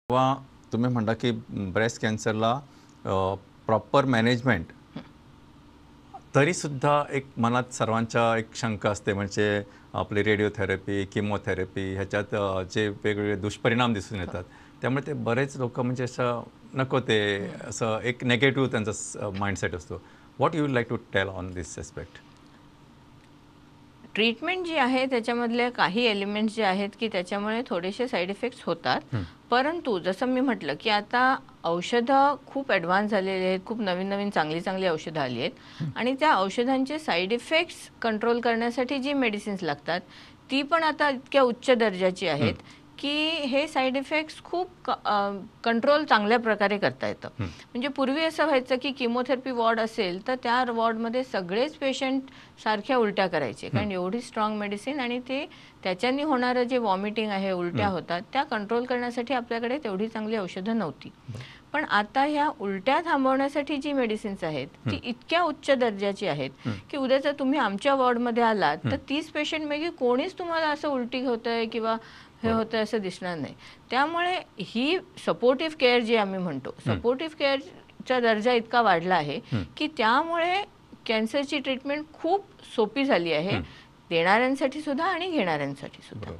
किंवा तुम्ही म्हणता की ब्रेस्ट कॅन्सरला प्रॉपर मॅनेजमेंट तरीसुद्धा एक मनात सर्वांच्या एक शंका असते, म्हणजे आपली रेडिओथेरपी, किमोथेरपी ह्याच्यात जे वेगवेगळे दुष्परिणाम दिसून येतात. त्यामुळे ते बरेच लोक म्हणजे असं नको ते असं एक नेगेटिव्ह त्यांचा माइंडसेट असतो. What you would like to tell on this aspect? Treatment जी आहे त्याच्यामधले काही एलिमेंट्स जे आहेत की त्याच्यामुळे थोडेसे साईड इफेक्ट्स होतात. परंतु जसं मी म्हटलं की आता औषधं खूप ॲडव्हान्स झालेले आहेत, खूप नवीन नवीन चांगली चांगली औषधं आली आहेत आणि त्या औषधांचे साईड इफेक्ट्स कंट्रोल करण्यासाठी जी मेडिसिन्स लागतात ती पण आता इतक्या उच्च दर्जाची आहेत की हे साईड इफेक्ट्स खूप कंट्रोल चांगल्या प्रकारे करता येतं. म्हणजे पूर्वी असं व्हायचं की किमोथेरपी वॉर्ड असेल तर त्या वॉर्डमध्ये सगळेच पेशंट सारख्या उलट्या करायचे, कारण एवढी स्ट्रॉंग मेडिसिन आणि ते त्याच्यानी होणारं जे वॉमिटिंग आहे, उलट्या होतात त्या कंट्रोल करण्यासाठी आपल्याकडे तेवढी चांगली औषधं नव्हती. पण आता ह्या उलट्या थांबवण्यासाठी जी मेडिसिन्स आहेत ती इतक्या उच्च दर्जाची आहेत की उद्या जर तुम्ही आमच्या वॉर्डमध्ये आलात तर 30 पेशंटपैकी कोणीच तुम्हाला असं उलटी होतंय किंवा हे होतं असं दिसणार नाही. त्यामुळे ही सपोर्टिव्ह केअर जी आम्ही म्हणतो, सपोर्टिव्ह केअरचा दर्जा इतका वाढला आहे की त्यामुळे कॅन्सरची ट्रीटमेंट खूप सोपी झाली आहे, देणाऱ्यांसाठी सुद्धा आणि घेणाऱ्यांसाठी सुद्धा.